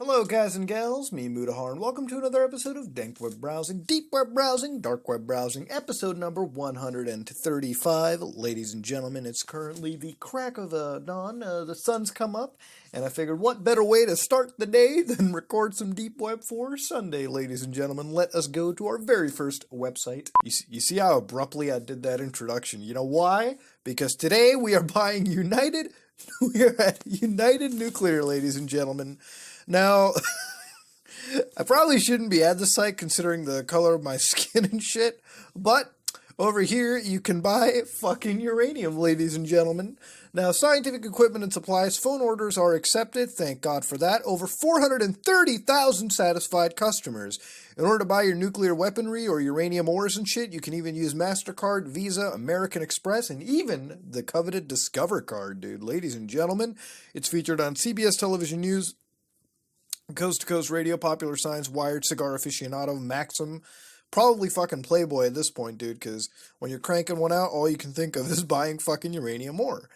Hello guys and gals, me Mudahar, and welcome to another episode of Dank Web Browsing, Deep Web Browsing, Dark Web Browsing, episode number 135. Ladies and gentlemen, it's currently the crack of dawn, the sun's come up, and I figured what better way to start the day than record some Deep Web for Sunday, ladies and gentlemen. Let us go to our very first website. You see how abruptly I did that introduction? You know why? Because today we are buying United Nuclear, ladies and gentlemen. Now, I probably shouldn't be at the site considering the color of my skin and shit, but over here you can buy fucking uranium, ladies and gentlemen. Now, scientific equipment and supplies, phone orders are accepted, thank God for that. Over 430,000 satisfied customers. In order to buy your nuclear weaponry or uranium ores and shit, you can even use MasterCard, Visa, American Express, and even the coveted Discover card, dude. Ladies and gentlemen, it's featured on CBS Television News, Coast to Coast Radio, Popular Science, Wired, Cigar Aficionado, Maxim, probably fucking Playboy at this point, dude, because when you're cranking one out, all you can think of is buying fucking uranium ore.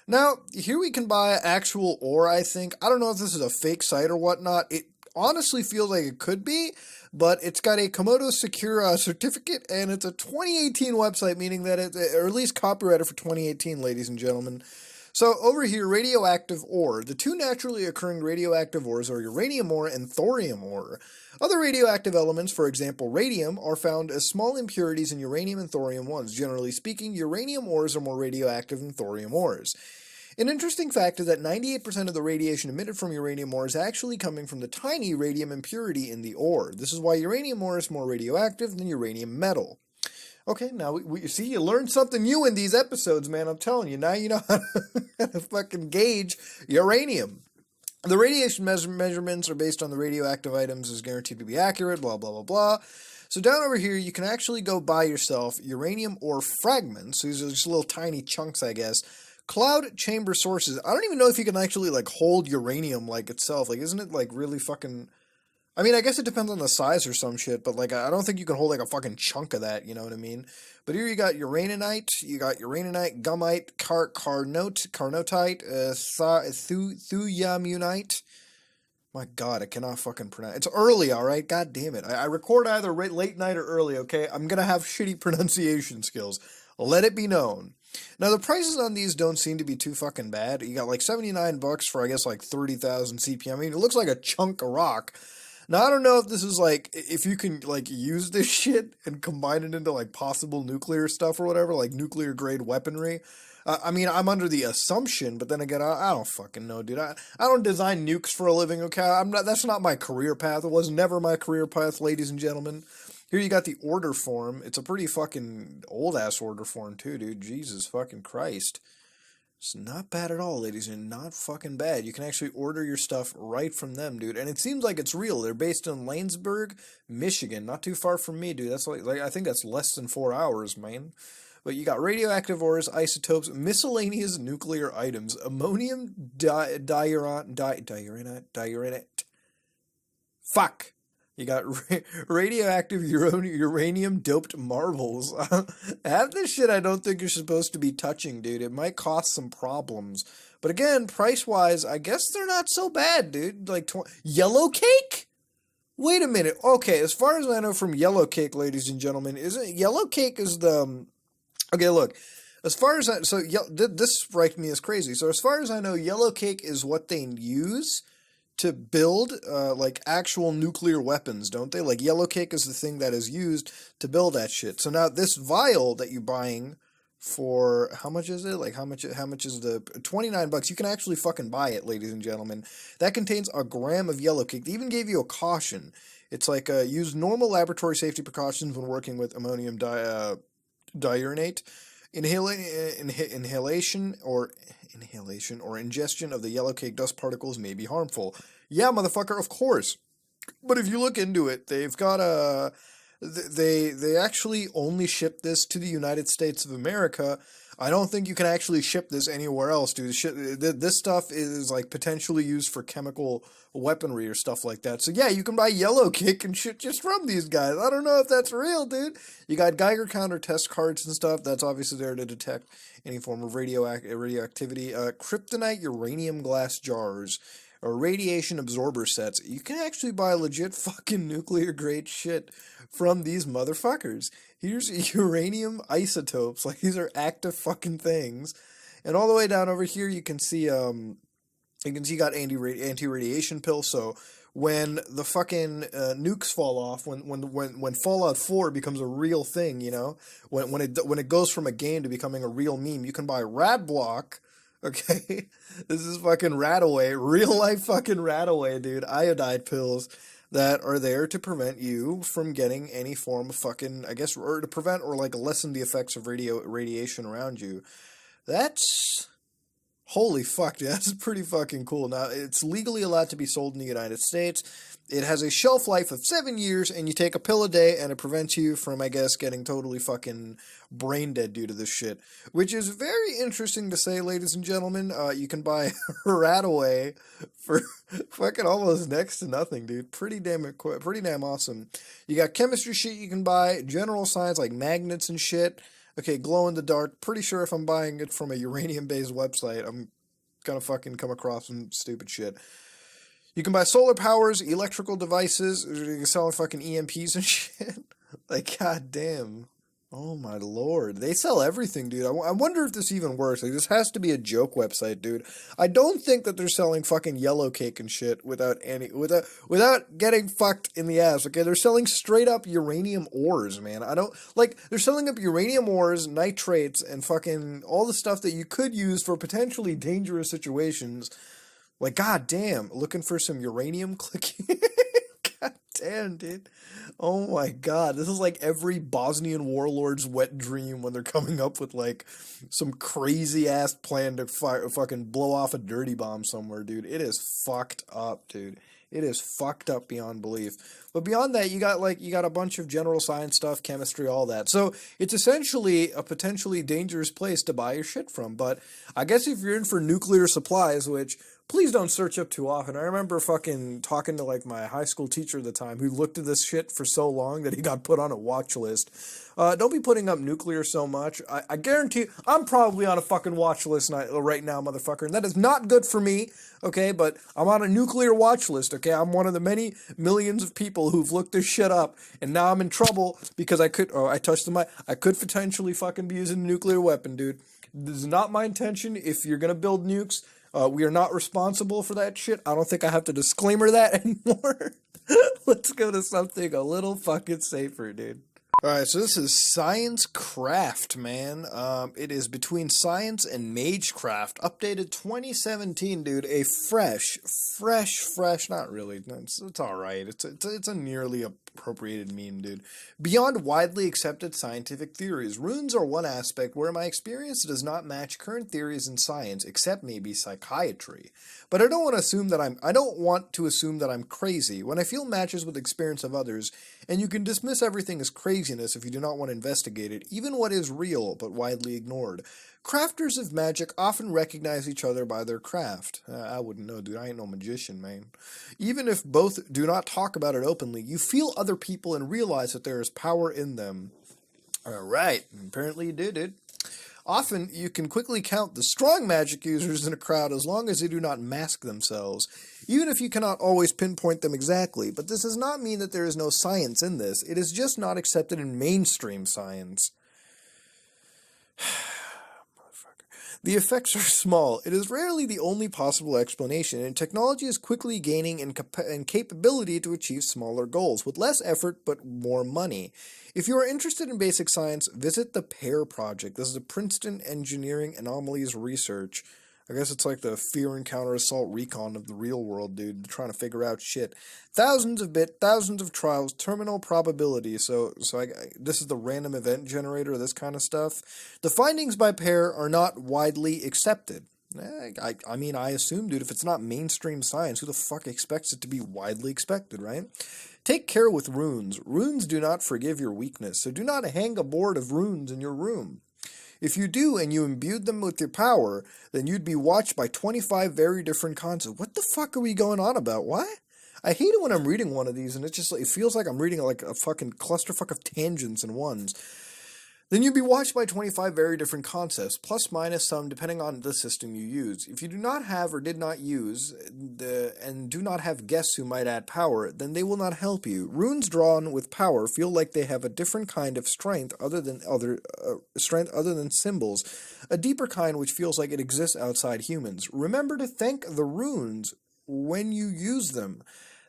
Now, here we can buy actual ore, I think. I don't know if this is a fake site or whatnot. It honestly feels like it could be, but it's got a Komodo Secure certificate, and it's a 2018 website, meaning that it's, or at least copyrighted for 2018, ladies and gentlemen. So over here, radioactive ore. The two naturally occurring radioactive ores are uranium ore and thorium ore. Other radioactive elements, for example radium, are found as small impurities in uranium and thorium-1s. Generally speaking, uranium ores are more radioactive than thorium ores. An interesting fact is that 98% of the radiation emitted from uranium ore is actually coming from the tiny radium impurity in the ore. This is why uranium ore is more radioactive than uranium metal. Okay, now we see, you learn something new in these episodes, man. I'm telling you. Now you know how to fucking gauge uranium. The radiation measurements are based on the radioactive items, is guaranteed to be accurate, blah, blah, blah, blah. So down over here, you can actually go buy yourself uranium ore fragments. These are just little tiny chunks, I guess. Cloud chamber sources. I don't even know if you can actually, like, hold uranium, like, itself. Like, isn't it, like, really fucking... I mean, I guess it depends on the size or some shit, but, like, I don't think you can hold, like, a fucking chunk of that, you know what I mean? But here you got uraninite, gumite, carnotite, thuyamunite. My God, I cannot fucking pronounce. It's early, alright? God damn it. I record either late night or early, okay? I'm gonna have shitty pronunciation skills. Let it be known. Now, the prices on these don't seem to be too fucking bad. You got, like, $79 for, I guess, like, 30,000 CPM. I mean, it looks like a chunk of rock. Now, I don't know if this is, like, if you can, like, use this shit and combine it into, like, possible nuclear stuff or whatever, like nuclear-grade weaponry. I mean, I'm under the assumption, but then again, I don't fucking know, dude. I don't design nukes for a living, okay? That's not my career path. It was never my career path, ladies and gentlemen. Here you got the order form. It's a pretty fucking old-ass order form, too, dude. Jesus fucking Christ. It's not bad at all, ladies, and not fucking bad. You can actually order your stuff right from them, dude. And it seems like it's real. They're based in Lanesburg, Michigan. Not too far from me, dude. That's like I think that's less than 4 hours, man. But you got radioactive ores, isotopes, miscellaneous nuclear items, ammonium diuranate. Fuck. You got radioactive uranium-doped marbles. Half this shit I don't think you're supposed to be touching, dude. It might cause some problems. But again, price-wise, I guess they're not so bad, dude. Like, yellow cake? Wait a minute. Okay, as far as I know from yellow cake, ladies and gentlemen, isn't yellow cake is the... Okay, look. As far as I... So, this strikes me as crazy. So, as far as I know, yellow cake is what they use to build, like, actual nuclear weapons, don't they? Like, yellow cake is the thing that is used to build that shit. So now, this vial that you're buying for, how much is it? Like, how much is the, $29? You can actually fucking buy it, ladies and gentlemen. That contains a gram of yellow cake. They even gave you a caution. It's like, use normal laboratory safety precautions when working with ammonium diuranate. Inhalation or ingestion of the yellow cake dust particles may be harmful. Yeah, motherfucker, of course. But if you look into it, they've got a... They actually only ship this to the United States of America. I don't think you can actually ship this anywhere else, dude. This stuff is, like, potentially used for chemical weaponry or stuff like that. So, yeah, you can buy yellow cake and shit just from these guys. I don't know if that's real, dude. You got Geiger counter test cards and stuff. That's obviously there to detect any form of radioactivity. Kryptonite uranium glass jars or radiation absorber sets. You can actually buy legit fucking nuclear grade shit from these motherfuckers. Here's uranium isotopes. Like, these are active fucking things. And all the way down over here, you can see you got anti-radiation pills. So when the fucking nukes fall off, when Fallout 4 becomes a real thing, you know, when it goes from a game to becoming a real meme, you can buy Rad Block. Okay, this is fucking Radaway, real life fucking Radaway, dude. Iodide pills that are there to prevent you from getting any form of fucking, I guess, or to prevent or like lessen the effects of radiation around you. That's holy fuck, dude. That's pretty fucking cool. Now, it's legally allowed to be sold in the United States. It has a shelf life of 7 years, and you take a pill a day, and it prevents you from, I guess, getting totally fucking brain dead due to this shit. Which is very interesting to say, ladies and gentlemen. You can buy Radaway for fucking almost next to nothing, dude. Pretty damn awesome. You got chemistry shit you can buy, general science like magnets and shit. Okay, glow in the dark. Pretty sure if I'm buying it from a uranium-based website, I'm gonna fucking come across some stupid shit. You can buy solar powers, electrical devices, you can sell fucking EMPs and shit. Like, goddamn. Oh my lord. They sell everything, dude. I wonder if this even works. Like, this has to be a joke website, dude. I don't think that they're selling fucking yellow cake and shit without getting fucked in the ass, okay? They're selling straight up uranium ores, man. They're selling up uranium ores, nitrates, and fucking all the stuff that you could use for potentially dangerous situations. Like, goddamn, looking for some uranium clicking. Goddamn, dude. Oh my god, this is like every Bosnian warlord's wet dream when they're coming up with like some crazy ass plan to fucking blow off a dirty bomb somewhere, dude. It is fucked up, dude. It is fucked up beyond belief. But beyond that, you got a bunch of general science stuff, chemistry, all that. So it's essentially a potentially dangerous place to buy your shit from. But I guess if you're in for nuclear supplies, which please don't search up too often. I remember fucking talking to like my high school teacher at the time who looked at this shit for so long that he got put on a watch list. Don't be putting up nuclear so much. I guarantee I'm probably on a fucking watch list right now, motherfucker. And that is not good for me, okay? But I'm on a nuclear watch list, okay? I'm one of the many millions of people who've looked this shit up. And now I'm in trouble because I touched the mic. I could potentially fucking be using a nuclear weapon, dude. This is not my intention. If you're going to build nukes, we are not responsible for that shit. I don't think I have to disclaimer that anymore. Let's go to something a little fucking safer, dude. Alright, so this is Science Craft, man. It is between Science and Magecraft. Updated 2017, dude. A fresh, not really. It's alright. It's a nearly appropriated meme, dude. Beyond widely accepted scientific theories, runes are one aspect where my experience does not match current theories in science, except maybe psychiatry. But I don't want to assume that I'm crazy when I feel matches with the experience of others, and you can dismiss everything as craziness if you do not want to investigate it, even what is real but widely ignored. Crafters of magic often recognize each other by their craft. I wouldn't know, dude. I ain't no magician, man. Even if both do not talk about it openly, you feel other people and realize that there is power in them. Alright, apparently you do, dude. Often, you can quickly count the strong magic users in a crowd as long as they do not mask themselves, even if you cannot always pinpoint them exactly. But this does not mean that there is no science in this. It is just not accepted in mainstream science. The effects are small. It is rarely the only possible explanation, and technology is quickly gaining in capability to achieve smaller goals, with less effort but more money. If you are interested in basic science, visit the PAIR project. This is a Princeton Engineering Anomalies Research. I guess it's like the fear and counter assault recon of the real world, dude. They're trying to figure out shit. Thousands of trials, terminal probability. So this is the random event generator, this kind of stuff. The findings by PAIR are not widely accepted. I mean, I assume, dude, if it's not mainstream science, who the fuck expects it to be widely expected, right? Take care with runes. Runes do not forgive your weakness, so do not hang a board of runes in your room. If you do and you imbued them with your power, then you'd be watched by 25 very different kinds of... What the fuck are we going on about? What? I hate it when I'm reading one of these and it feels like I'm reading like a fucking clusterfuck of tangents and ones. then you'd be watched by 25 very different concepts, plus minus some depending on the system you use. If you do not have or did not use and do not have guests who might add power, then they will not help you. Runes drawn with power feel like they have a different kind of strength other than symbols, a deeper kind which feels like it exists outside humans. Remember to thank the runes when you use them.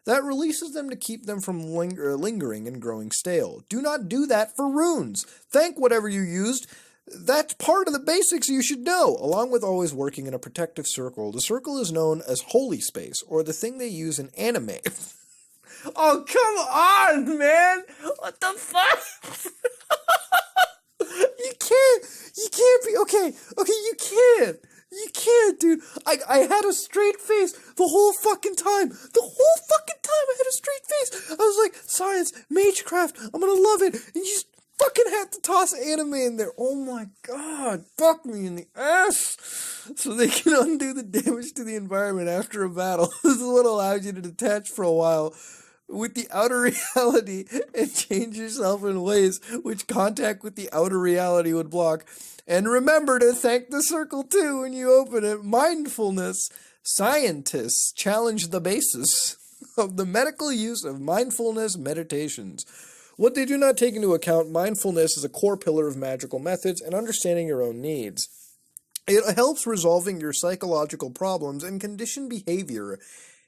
That releases them to keep them from lingering and growing stale. Do not do that for runes. Thank whatever you used. That's part of the basics you should know, along with always working in a protective circle. The circle is known as holy space, or the thing they use in anime. Oh, come on, man! What the fuck? You can't be, okay, you can't, dude. I had a straight face the whole fucking time. I had a straight face. I was like, science, magecraft, I'm gonna love it. And you just fucking had to toss anime in there. Oh my god, fuck me in the ass. So they can undo the damage to the environment after a battle. This is what allows you to detach for a while with the outer reality and change yourself in ways which contact with the outer reality would block. And remember to thank the circle too when you open it. Mindfulness. Scientists challenge the basis of the medical use of mindfulness meditations. What they do not take into account, mindfulness is a core pillar of magical methods and understanding your own needs. It helps resolving your psychological problems and conditioned behavior,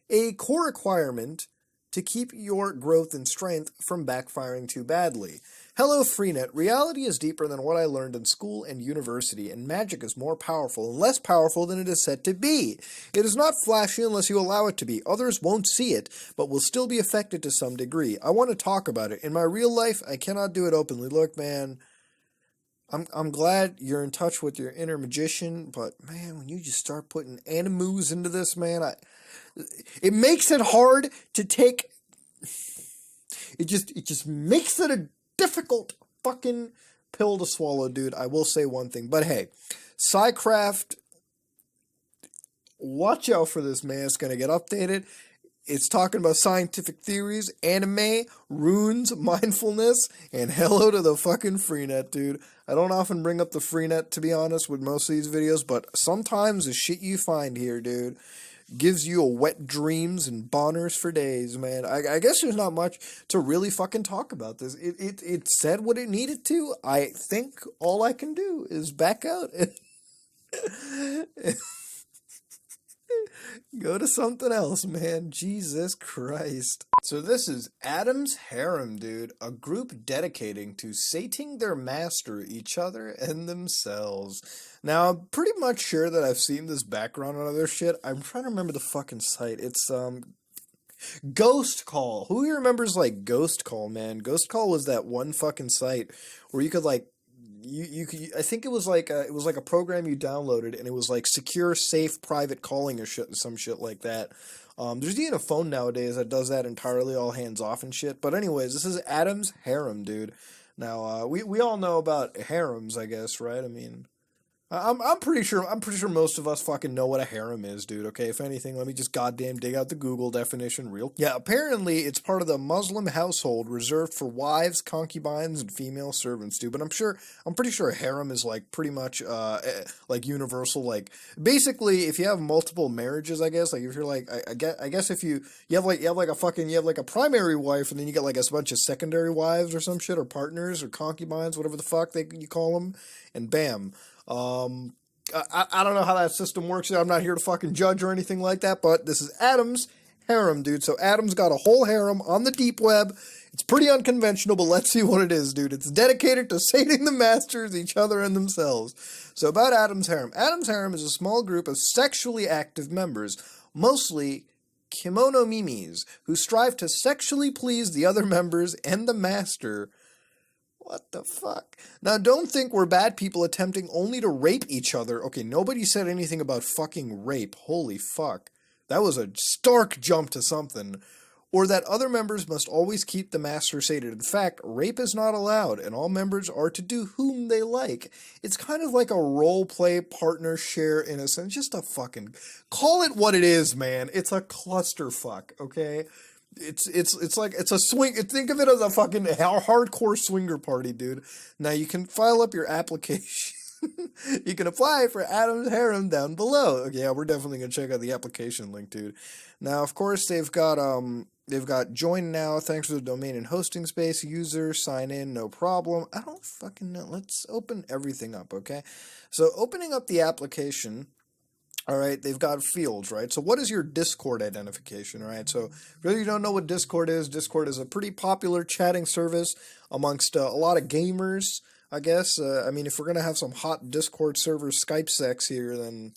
a core requirement to keep your growth and strength from backfiring too badly. Hello, Freenet. Reality is deeper than what I learned in school and university, and magic is more powerful and less powerful than it is said to be. It is not flashy unless you allow it to be. Others won't see it, but will still be affected to some degree. I want to talk about it. In my real life, I cannot do it openly. Look, man, I'm glad you're in touch with your inner magician, but man, when you just start putting animus into this, man, it makes it hard to take. It just makes it a difficult fucking pill to swallow, dude. I will say one thing, but hey, Psycraft, watch out for this, man. It's gonna get updated. It's talking about scientific theories, anime, runes, mindfulness, and hello to the fucking Freenet, dude. I don't often bring up the Freenet, to be honest, with most of these videos, but sometimes the shit you find here, dude, gives you a wet dreams and boners for days, man. I guess there's not much to really fucking talk about this. It said what it needed to. I think all I can do is back out and go to something else, man. Jesus Christ. So this is Adam's Harem, dude. A group dedicating to sating their master, each other, and themselves. Now, I'm pretty much sure that I've seen this background on other shit. I'm trying to remember the fucking site. It's, Ghost Call. Who remembers, like, Ghost Call, man? Ghost Call was that one fucking site where you could, like, you could, I think it was like a program you downloaded, and it was like secure, safe, private calling or some shit like that. There's even a phone nowadays that does that entirely, all hands off and shit. But anyways, this is Adam's Harem, dude. Now, we all know about harems, I guess, right? I mean, I'm pretty sure most of us fucking know what a harem is, dude, okay? If anything, let me just goddamn dig out the Google definition real. Yeah, apparently it's part of the Muslim household reserved for wives, concubines, and female servants, dude. But I'm pretty sure a harem is like pretty much like universal. Like basically, if you have multiple marriages, I guess, like if you're like I guess if you have like a primary wife, and then you get like a bunch of secondary wives or some shit, or partners or concubines, whatever the fuck you call them, and bam. I don't know how that system works. I'm not here to fucking judge or anything like that, but this is Adam's Harem, dude. So Adam's got a whole harem on the deep web. It's pretty unconventional, but let's see what it is, dude. It's dedicated to sating the masters, each other, and themselves. So about Adam's Harem. Adam's Harem is a small group of sexually active members, mostly kimono mimis, who strive to sexually please the other members and the master. What the fuck? Now, don't think we're bad people attempting only to rape each other. Okay, nobody said anything about fucking rape. Holy fuck. That was a stark jump to something. Or that other members must always keep the master sated. In fact, rape is not allowed, and all members are to do whom they like. It's kind of like a role-play partner share in a sense. Just a fucking... Call it what it is, man. It's a clusterfuck, okay? it's like it's a swing. Think of it as a fucking hardcore swinger party, dude. Now you can file up your application. You can apply for Adam's Harem down below. Okay, yeah, we're definitely gonna check out the application link, dude. Now, of course, they've got join now. Thanks for the domain and hosting space. User sign in, no problem. I don't fucking know. Let's open everything up, okay? So opening up the application. All right, they've got fields, right? So what is your Discord identification, right? So if you don't know what Discord is a pretty popular chatting service amongst a lot of gamers, I guess. I mean, if we're gonna have some hot Discord server Skype sex here, then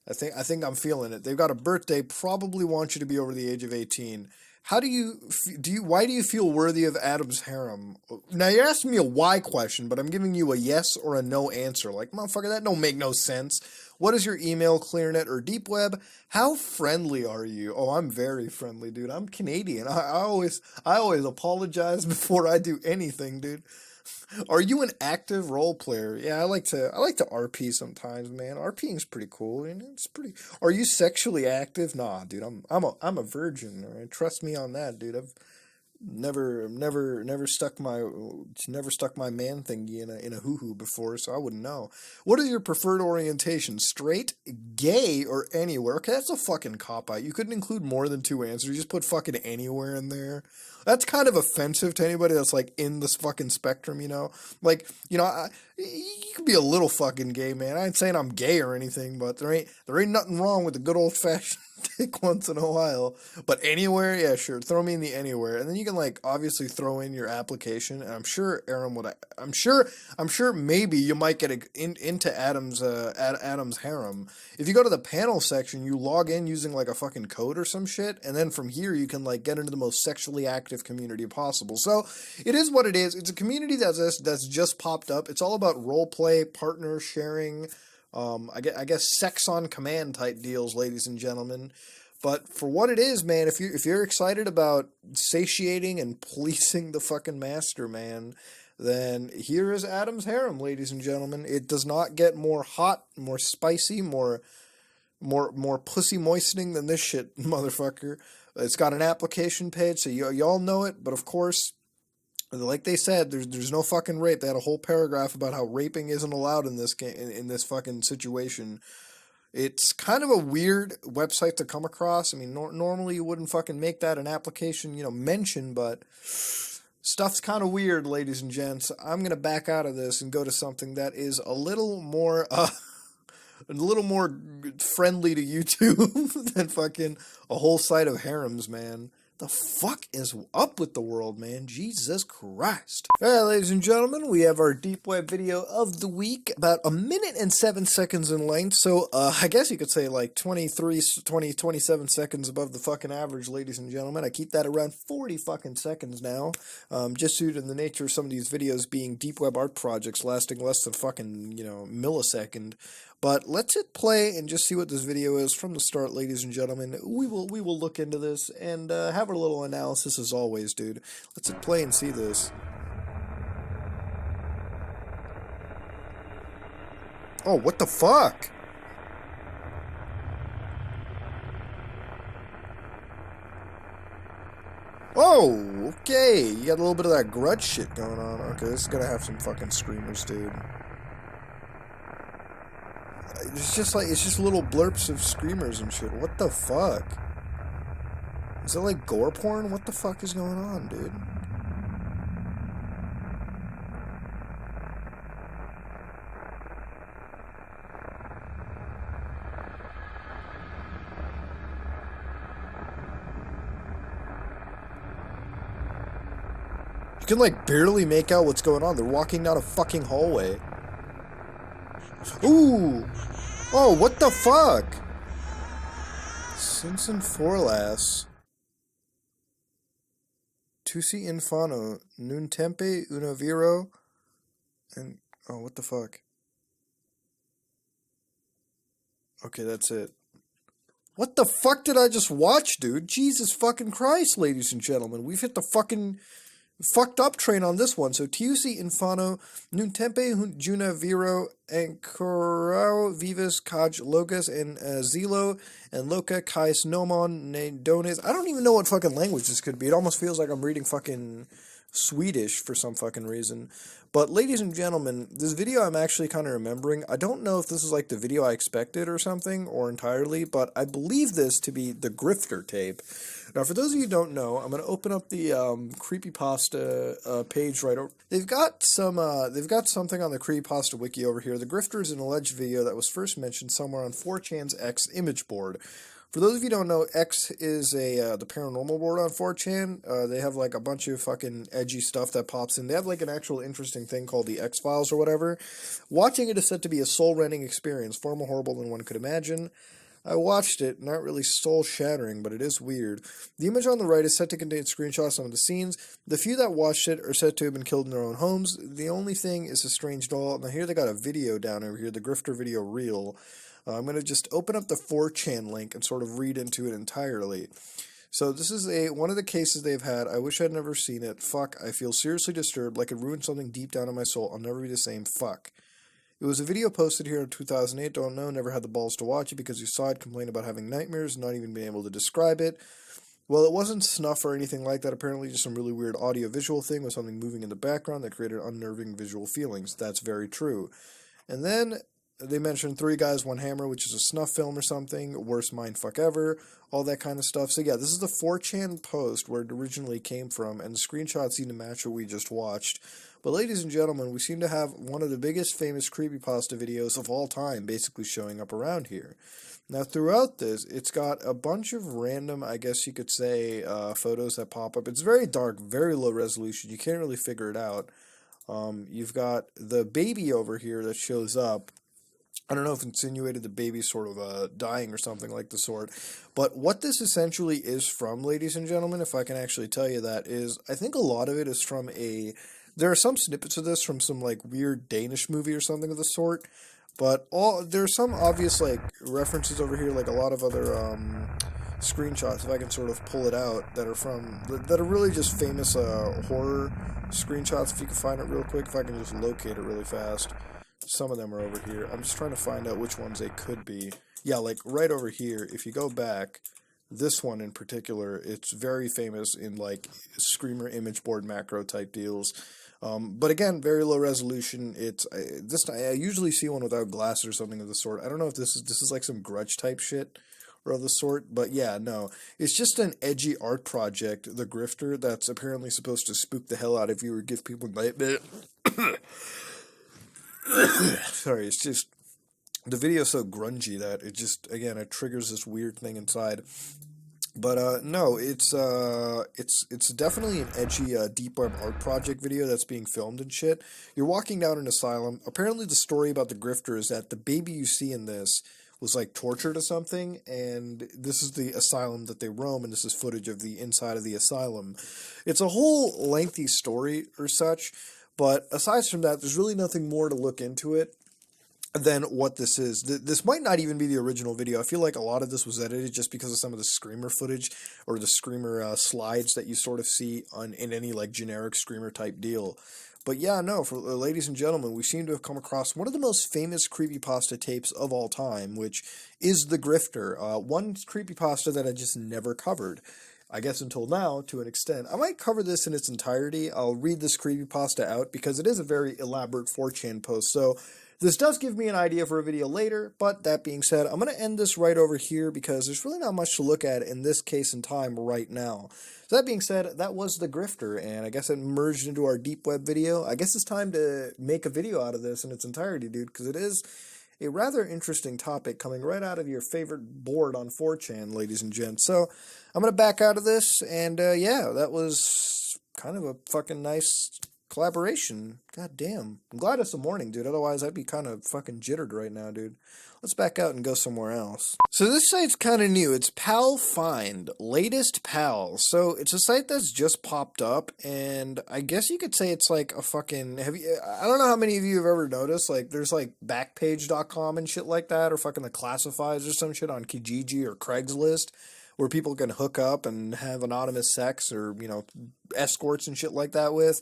I think I'm feeling it. They've got a birthday, probably want you to be over the age of 18. How why do you feel worthy of Adam's Harem? Now, you're asking me a why question, but I'm giving you a yes or a no answer. Like, motherfucker, that don't make no sense. What is your email, ClearNet or Deep Web? How friendly are you? Oh, I'm very friendly, dude. I'm Canadian. I always apologize before I do anything, dude. Are you an active role player? Yeah, I like to RP sometimes, man. RPing's pretty cool. You know, it's pretty. Are you sexually active? Nah, dude. I'm a virgin. All right? Trust me on that, dude. I've never stuck my man thingy in a hoo-hoo before, so I wouldn't know. What is your preferred orientation? Straight, gay, or anywhere? Okay, that's a fucking cop-out. You couldn't include more than two answers. You just put fucking anywhere in there. That's kind of offensive to anybody that's like in this fucking spectrum, you know? Like, you know, you could be a little fucking gay, man. I ain't saying I'm gay or anything, but there ain't nothing wrong with the good old fashioned dick once in a while. But anywhere, yeah, sure. Throw me in the anywhere. And then you can like obviously throw in your application. And I'm sure Aaron would I'm sure maybe you might get into Adam's Harem. If you go to the panel section, you log in using like a fucking code or some shit, and then from here you can like get into the most sexually active community possible. So it is what it is. It's a community that's just popped up. It's all about role play, partner sharing, I guess sex on command type deals, ladies and gentlemen. But for what it is, man, if you're excited about satiating and policing the fucking master, man, then here is Adam's Harem, ladies and gentlemen. It does not get more hot, more spicy, more pussy moistening than this shit, motherfucker. It's got an application page, so y'all know it. But of course, like they said, there's no fucking rape. They had a whole paragraph about how raping isn't allowed in this game, in this fucking situation. It's kind of a weird website to come across. I mean, normally you wouldn't fucking make that an application, mention, but stuff's kind of weird, ladies and gents. I'm gonna back out of this and go to something that is a little more friendly to YouTube than fucking a whole site of harems, man. The fuck is up with the world, man? Jesus Christ. Alright, ladies and gentlemen, we have our deep web video of the week, about 1 minute and 7 seconds in length, so I guess you could say like 27 seconds above the fucking average, ladies and gentlemen. I keep that around 40 fucking seconds now, just due to the nature of some of these videos being deep web art projects lasting less than fucking, millisecond. But let's hit play and just see what this video is from the start, ladies and gentlemen. We will look into this and have a little analysis as always, dude. Let's hit play and see this. Oh, what the fuck? Oh, okay. You got a little bit of that grudge shit going on. Okay, this is gonna have some fucking screamers, dude. It's just little blurps of screamers and shit. What the fuck? Is it like gore porn? What the fuck is going on, dude? You can like barely make out what's going on. They're walking down a fucking hallway. Ooh! Oh, what the fuck? Simpson Forlas. Tusi Infano. Nun Tempe Una Viro. And, oh, what the fuck? Okay, that's it. What the fuck did I just watch, dude? Jesus fucking Christ, ladies and gentlemen. We've hit the fucking... fucked up train on this one. So Tiusi Infano, Nuntempe Juna Viro, Ancorao Vivas Kaj Locus, and Zelo, and Loca Kais Nomon Nedones. I don't even know what fucking language this could be. It almost feels like I'm reading fucking Swedish for some fucking reason. But ladies and gentlemen, this video I'm actually kind of remembering. I don't know if this is like the video I expected or something, or entirely, but I believe this to be the Grifter tape. Now, for those of you who don't know, I'm going to open up the creepypasta page right over. They've got something on the creepypasta wiki over here. The Grifter is an alleged video that was first mentioned somewhere on 4chan's X image board. For those of you who don't know, X is the paranormal board on 4chan. They have like a bunch of fucking edgy stuff that pops in. They have like an actual interesting thing called the X-Files or whatever. Watching it is said to be a soul-rending experience, far more horrible than one could imagine. I watched it, not really soul-shattering, but it is weird. The image on the right is said to contain screenshots of some of the scenes. The few that watched it are said to have been killed in their own homes. The only thing is a strange doll. Now here they got a video down over here, the Grifter video reel. I'm going to just open up the 4chan link and sort of read into it entirely. So this is one of the cases they've had. I wish I'd never seen it. Fuck, I feel seriously disturbed, like it ruined something deep down in my soul. I'll never be the same. Fuck. It was a video posted here in 2008. Don't know, never had the balls to watch it because you saw it complain about having nightmares, not even being able to describe it. Well, it wasn't snuff or anything like that. Apparently just some really weird audio-visual thing with something moving in the background that created unnerving visual feelings. That's very true. And then they mentioned Three Guys, One Hammer, which is a snuff film or something, worst mindfuck ever, all that kind of stuff. So yeah, this is the 4chan post where it originally came from, and the screenshots seem to match what we just watched. But ladies and gentlemen, we seem to have one of the biggest famous creepypasta videos of all time basically showing up around here. Now throughout this, it's got a bunch of random, I guess you could say, photos that pop up. It's very dark, very low resolution. You can't really figure it out. You've got the baby over here that shows up. I don't know if insinuated the baby's sort of dying or something like the sort. But what this essentially is from, ladies and gentlemen, if I can actually tell you that, is I think a lot of it is from there are some snippets of this from some like weird Danish movie or something of the sort. But there's some obvious like references over here, like a lot of other screenshots, if I can sort of pull it out, that are really just famous horror screenshots. If you can find it real quick, if I can just locate it really fast. Some of them are over here. I'm just trying to find out which ones they could be. Yeah, like right over here, if you go back, this one in particular, it's very famous in like Screamer image board macro type deals. But again, very low resolution. I usually see one without glasses or something of the sort. I don't know if this is like some Grudge type shit or of the sort, but yeah, no. It's just an edgy art project, the Grifter, that's apparently supposed to spook the hell out of you or give people nightmares. Sorry, it's just the video's so grungy that it just, again, it triggers this weird thing inside. But no, it's definitely an edgy deep web art project video that's being filmed and shit. You're walking down an asylum. Apparently the story about the Grifter is that the baby you see in this was like tortured or something, and this is the asylum that they roam, and this is footage of the inside of the asylum. It's a whole lengthy story or such. But aside from that, there's really nothing more to look into it than what this is. This might not even be the original video. I feel like a lot of this was edited just because of some of the Screamer footage or the Screamer slides that you sort of see in any like generic Screamer type deal. But yeah, no, for ladies and gentlemen, we seem to have come across one of the most famous creepypasta tapes of all time, which is the Grifter. One creepypasta that I just never covered. I guess until now, to an extent. I might cover this in its entirety. I'll read this creepypasta out because it is a very elaborate 4chan post. So this does give me an idea for a video later, but that being said, I'm going to end this right over here because there's really not much to look at in this case in time right now. So that being said, that was the Grifter, and I guess it merged into our deep web video. I guess it's time to make a video out of this in its entirety, dude, because it is a rather interesting topic coming right out of your favorite board on 4chan, ladies and gents. So I'm going to back out of this, and yeah, that was kind of a fucking nice collaboration. God damn. I'm glad it's a morning, dude. Otherwise, I'd be kind of fucking jittered right now, dude. Let's back out and go somewhere else. So this site's kind of new. It's Pal Find, latest pals. So it's a site that's just popped up, and I guess you could say it's like a fucking, I don't know how many of you have ever noticed, like there's like Backpage.com and shit like that, or fucking the classifieds or some shit on Kijiji or Craigslist, where people can hook up and have anonymous sex or, you know, escorts and shit like that with.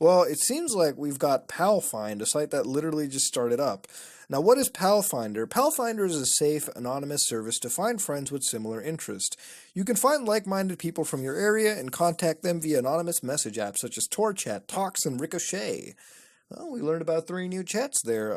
Well, it seems like we've got PalFind, a site that literally just started up. Now, what is PalFinder? PalFinder is a safe, anonymous service to find friends with similar interests. You can find like-minded people from your area and contact them via anonymous message apps such as TorChat, Talks, and Ricochet. Well, we learned about 3 new chats there.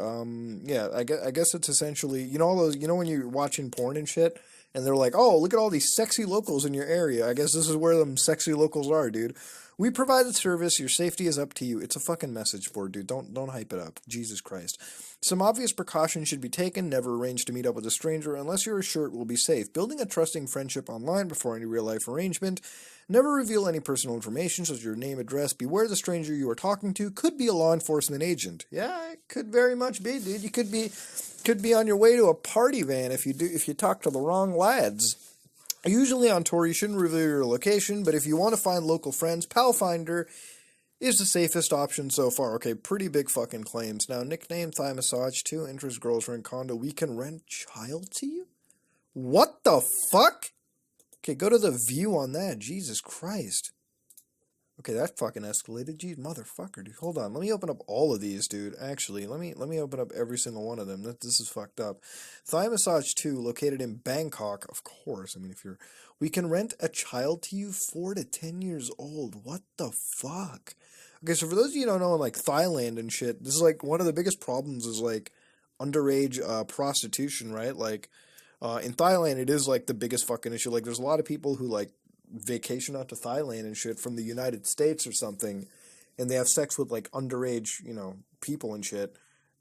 Yeah, I guess it's essentially, you know, all those, you know, when you're watching porn and shit, and they're like, oh, look at all these sexy locals in your area. I guess this is where them sexy locals are, dude. We provide the service. Your safety is up to you. It's a fucking message board, dude. Don't hype it up. Jesus Christ. Some obvious precautions should be taken. Never arrange to meet up with a stranger unless you're sure it will be safe. Building a trusting friendship online before any real-life arrangement. Never reveal any personal information such as your name, address. Beware the stranger you are talking to could be a law enforcement agent. Yeah, it could very much be, dude. You could be on your way to a party van if you talk to the wrong lads. Usually on tour, you shouldn't reveal your location, but if you want to find local friends, PalFinder is the safest option so far. Okay, pretty big fucking claims. Now, nickname, thigh massage, 2 interest, girls rent condo. We can rent child to you? What the fuck? Okay, go to the view on that. Jesus Christ. Okay, that fucking escalated. Geez, motherfucker, dude. Hold on. Let me open up all of these, dude. Actually, let me open up every single one of them. This is fucked up. Thigh Massage 2, located in Bangkok. Of course. I mean, we can rent a child to you 4 to 10 years old. What the fuck? Okay, so for those of you who don't know, in, like, Thailand and shit, this is, like, one of the biggest problems is, like, underage prostitution, right? Like, in Thailand, it is, like, the biggest fucking issue. Like, there's a lot of people who, like, vacation out to Thailand and shit from the United States or something, and they have sex with, like, underage, you know, people and shit.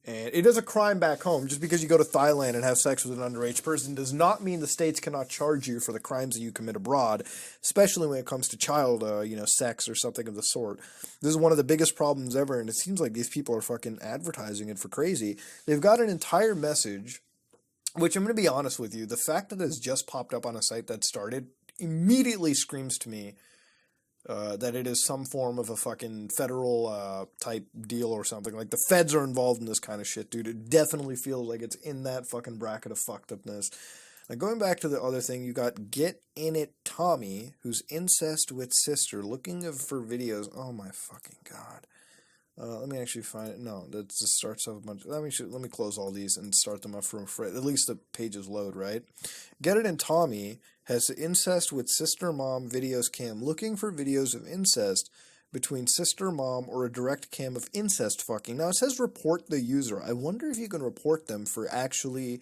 And it is a crime back home. Just because you go to Thailand and have sex with an underage person does not mean the states cannot charge you for the crimes that you commit abroad, especially when it comes to child, sex or something of the sort. This is one of the biggest problems ever, and it seems like these people are fucking advertising it for crazy. They've got an entire message, which I'm going to be honest with you, the fact that it's just popped up on a site that started immediately screams to me that it is some form of a fucking federal type deal or something. Like, the feds are involved in this kind of shit, dude. It definitely feels like it's in that fucking bracket of fucked upness. Now, going back to the other thing, you got Get In It Tommy, who's incest with sister, looking for videos. Oh my fucking god. Let me actually find it. No, that just starts off a bunch. Let me close all these and start them up from at least the pages load, right? Get It in Tommy has incest with sister mom videos cam, looking for videos of incest between sister mom or a direct cam of incest fucking. Now it says report the user. I wonder if you can report them for actually,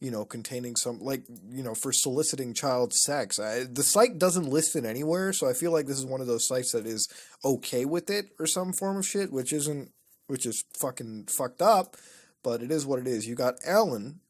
you know, containing some, like, you know, for soliciting child sex. The site doesn't list it anywhere, so I feel like this is one of those sites that is okay with it or some form of shit, which is fucking fucked up, but it is what it is. You got Alan,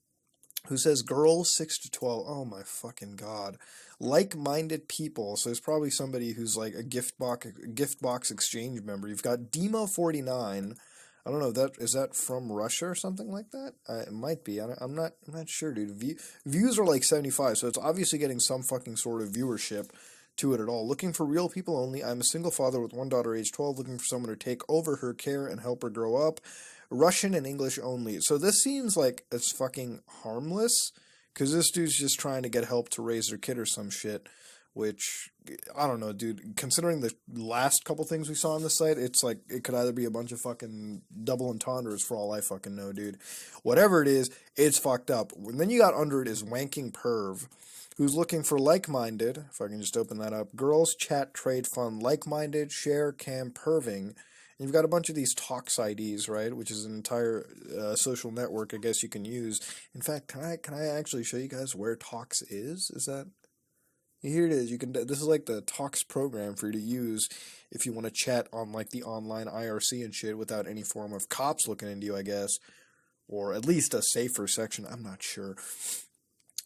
who says girls 6 to 12. Oh my fucking god. Like-minded people. So there's probably somebody who's like a gift box exchange member. You've got Demo49. I don't know, is that from Russia or something like that? It might be. I'm not sure, dude. Views are like 75, so it's obviously getting some fucking sort of viewership to it at all. Looking for real people only. I'm a single father with one daughter age 12, looking for someone to take over her care and help her grow up. Russian and English only. So this seems like it's fucking harmless, because this dude's just trying to get help to raise their kid or some shit, which, I don't know, dude. Considering the last couple things we saw on the site, it's like, it could either be a bunch of fucking double entendres for all I fucking know, dude. Whatever it is, it's fucked up. And then you got under it is Wanking Perv, who's looking for like-minded, if I can just open that up, girls, chat, trade, fun, like-minded, share, cam, perving. And you've got a bunch of these Talks IDs, right, which is an entire social network I guess you can use. In fact, can I actually show you guys where Talks is? Is that... Here it is. This is like the Talks program for you to use if you want to chat on like the online IRC and shit without any form of cops looking into you, I guess, or at least a safer section. I'm not sure.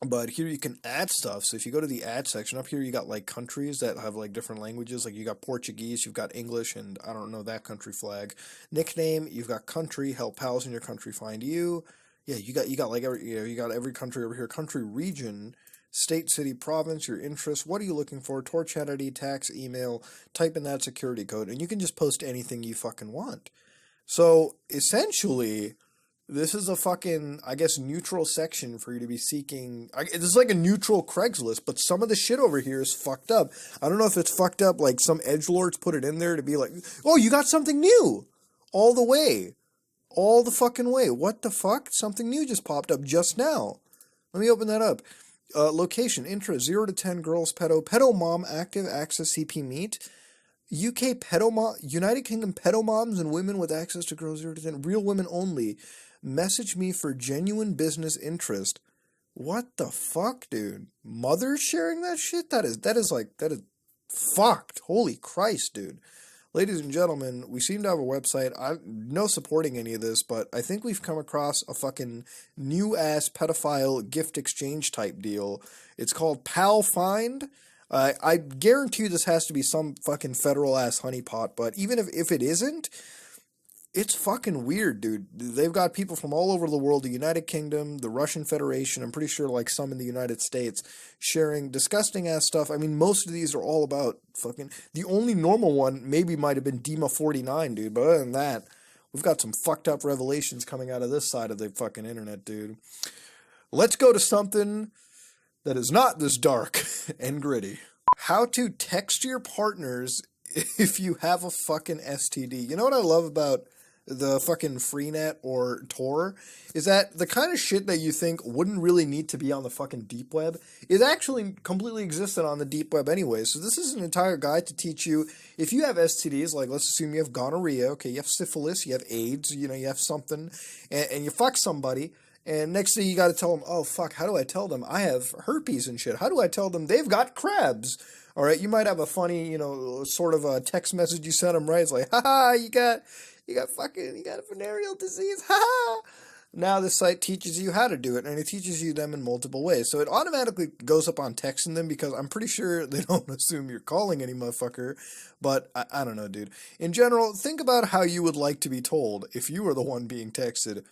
But here you can add stuff. So if you go to the add section, up here you got like countries that have like different languages. Like you got Portuguese, you've got English, and I don't know that country flag. Nickname, you've got country, help pals in your country find you. Yeah, you got like you got every country over here. Country, region, state, city, province, your interests. What are you looking for? Tor, chat ID, tax, email. Type in that security code, and you can just post anything you fucking want. So essentially, This is a fucking, I guess, neutral section for you to be seeking. This is like a neutral Craigslist, but some of the shit over here is fucked up. I don't know if it's fucked up, like some edgelords put it in there to be like, oh, you got something new. All the way. All the fucking way. What the fuck? Something new just popped up just now. Let me open that up. Location, interest, 0 to 10 girls, pedo mom, active, access, CP meet. UK pedo mom, United Kingdom pedo moms and women with access to girls 0 to 10, real women only. Message me for genuine business interest. What the fuck, dude? Mothers sharing that shit? That is fucked. Holy Christ, dude. Ladies and gentlemen, we seem to have a website. I'm no supporting any of this, but I think we've come across a fucking new-ass pedophile gift exchange type deal. It's called Pal Find. I guarantee you this has to be some fucking federal-ass honeypot, but even if it isn't, it's fucking weird, dude. They've got people from all over the world, the United Kingdom, the Russian Federation, I'm pretty sure like some in the United States, sharing disgusting-ass stuff. I mean, most of these are all about fucking... The only normal one maybe might have been Dima49, dude, but other than that, we've got some fucked up revelations coming out of this side of the fucking internet, dude. Let's go to something that is not this dark and gritty. How to text your partners if you have a fucking STD. You know what I love about the fucking Freenet or Tor is that the kind of shit that you think wouldn't really need to be on the fucking deep web is actually completely existent on the deep web anyway. So this is an entire guide to teach you if you have STDs, like let's assume you have gonorrhea, okay, you have syphilis, you have AIDS, you know, you have something, and you fuck somebody, and next thing you got to tell them, oh fuck, how do I tell them I have herpes and shit? How do I tell them they've got crabs? All right, you might have a funny, you know, sort of a text message you send them, right? It's like, haha, you got a venereal disease, haha. Now this site teaches you how to do it, and it teaches you them in multiple ways. So it automatically goes up on texting them because I'm pretty sure they don't assume you're calling any motherfucker. But I don't know, dude. In general, think about how you would like to be told if you were the one being texted.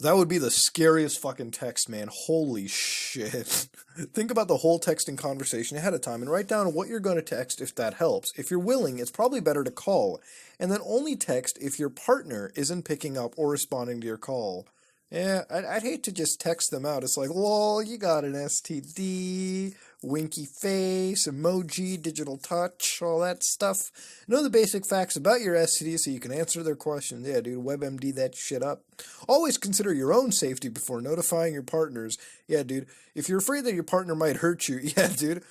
That would be the scariest fucking text, man. Holy shit. Think about the whole texting conversation ahead of time and write down what you're going to text if that helps. If you're willing, it's probably better to call. And then only text if your partner isn't picking up or responding to your call. Yeah, I'd hate to just text them out. It's like, lol, you got an STD, winky face, emoji, digital touch, all that stuff. Know the basic facts about your STD so you can answer their questions. Yeah, dude, WebMD that shit up. Always consider your own safety before notifying your partners. Yeah, dude, if you're afraid that your partner might hurt you, yeah, dude,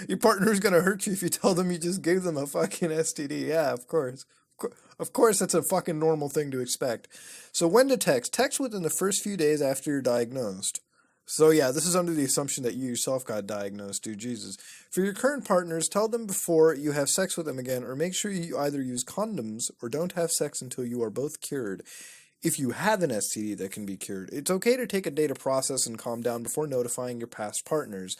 your partner's gonna hurt you if you tell them you just gave them a fucking STD. Yeah, of course. Of course, that's a fucking normal thing to expect. So when to text? Text within the first few days after you're diagnosed. So yeah, this is under the assumption that you yourself got diagnosed, dude, Jesus. For your current partners, tell them before you have sex with them again, or make sure you either use condoms or don't have sex until you are both cured. If you have an STD that can be cured, it's okay to take a day to process and calm down before notifying your past partners.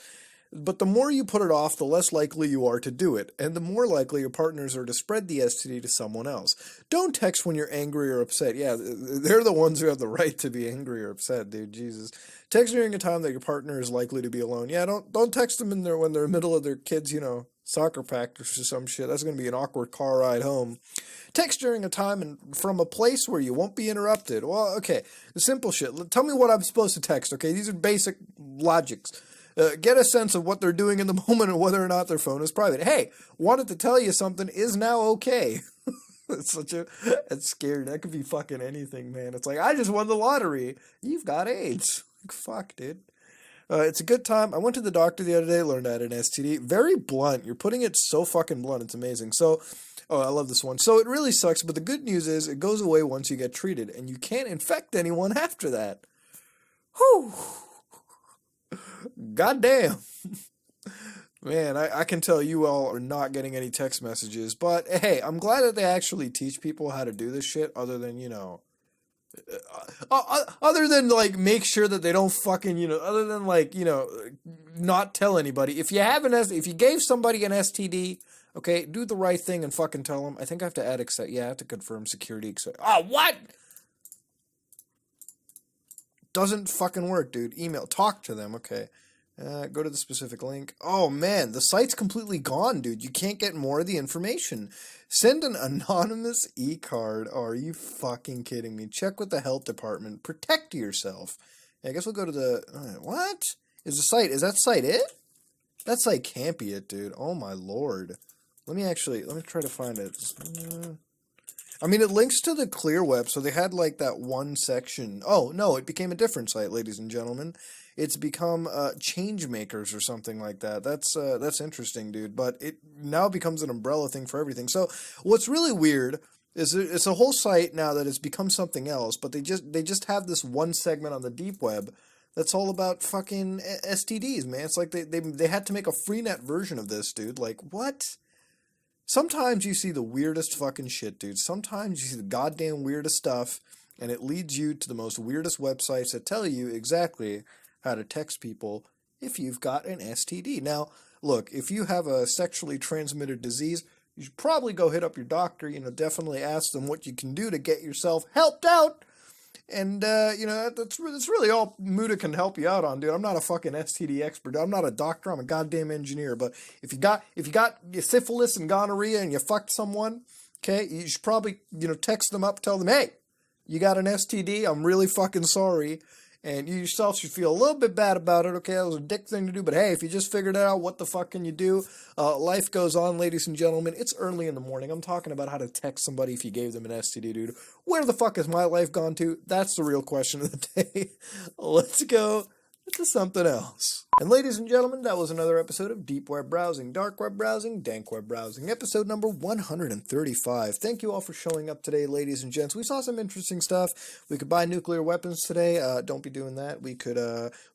But the more you put it off, the less likely you are to do it, and the more likely your partners are to spread the STD to someone else. Don't text when you're angry or upset. Yeah, they're the ones who have the right to be angry or upset, dude, Jesus. Text during a time that your partner is likely to be alone. Yeah, don't text them when they're in the middle of their kids', you know, soccer practice or some shit. That's going to be an awkward car ride home. Text during a time and from a place where you won't be interrupted. Well, okay, the simple shit. Tell me what I'm supposed to text, okay? These are basic logics. Get a sense of what they're doing in the moment and whether or not their phone is private. Hey, wanted to tell you something is now okay. It's scary. That could be fucking anything, man. It's like, I just won the lottery. You've got AIDS. Like, fuck, dude. It's a good time. I went to the doctor the other day, learned I had an STD. Very blunt. You're putting it so fucking blunt. It's amazing. So, oh, I love this one. So it really sucks, but the good news is it goes away once you get treated, and you can't infect anyone after that. Whew. Goddamn. Man, I can tell you all are not getting any text messages, but hey, I'm glad that they actually teach people how to do this shit other than, you know, other than like make sure that they don't fucking, you know, other than like, you know, not tell anybody. If you gave somebody an STD, okay, do the right thing and fucking tell them. I think I have to add accept. Yeah, I have to confirm security. Oh, what? Doesn't fucking work, dude. Email. Talk to them, okay. Go to the specific link. Oh man, the site's completely gone, dude. You can't get more of the information. Send an anonymous e-card. Are you fucking kidding me? Check with the health department. Protect yourself. I guess we'll go to the... what? Is that site it? That site can't be it, dude. Oh my lord. Let me try to find it. I mean, it links to the clear web, so they had like that one section. Oh, no, it became a different site, ladies and gentlemen. It's become change makers or something like that. That's interesting, dude. But it now becomes an umbrella thing for everything. So what's really weird is it's a whole site now that has become something else, but they just have this one segment on the deep web that's all about fucking STDs, man. It's like they had to make a freenet version of this, dude. Like, what? Sometimes you see the weirdest fucking shit, dude. Sometimes you see the goddamn weirdest stuff, and it leads you to the most weirdest websites that tell you exactly how to text people if you've got an STD. Now, look, if you have a sexually transmitted disease, you should probably go hit up your doctor, definitely ask them what you can do to get yourself helped out. And, that's really all Muda can help you out on, dude. I'm not a fucking STD expert. I'm not a doctor. I'm a goddamn engineer. But if you got syphilis and gonorrhea and you fucked someone, okay, you should probably, text them up, tell them, hey, you got an STD. I'm really fucking sorry. And you yourself should feel a little bit bad about it, okay? That was a dick thing to do, but hey, if you just figured it out, what the fuck can you do? Life goes on, ladies and gentlemen. It's early in the morning. I'm talking about how to text somebody if you gave them an STD, dude. Where the fuck has my life gone to? That's the real question of the day. Let's go to something else. And ladies and gentlemen, that was another episode of Deep Web Browsing, Dark Web Browsing, Dank Web Browsing, episode number 135. Thank you all for showing up today, ladies and gents. We saw some interesting stuff. We could buy nuclear weapons today. Don't be doing that. We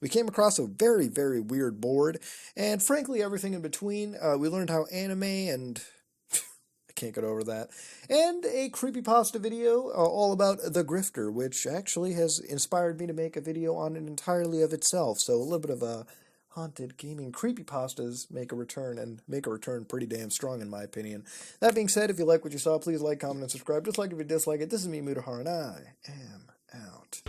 came across a very, very weird board, and frankly, everything in between. We learned how anime and... I can't get over that. And a creepypasta video all about the Grifter, which actually has inspired me to make a video on it entirely of itself. So a little bit of a haunted gaming creepypastas make a return, and make a return pretty damn strong in my opinion. That being said, if you like what you saw, please like, comment, and subscribe. Just like if you dislike it, this is me, Mutahar, and I am out.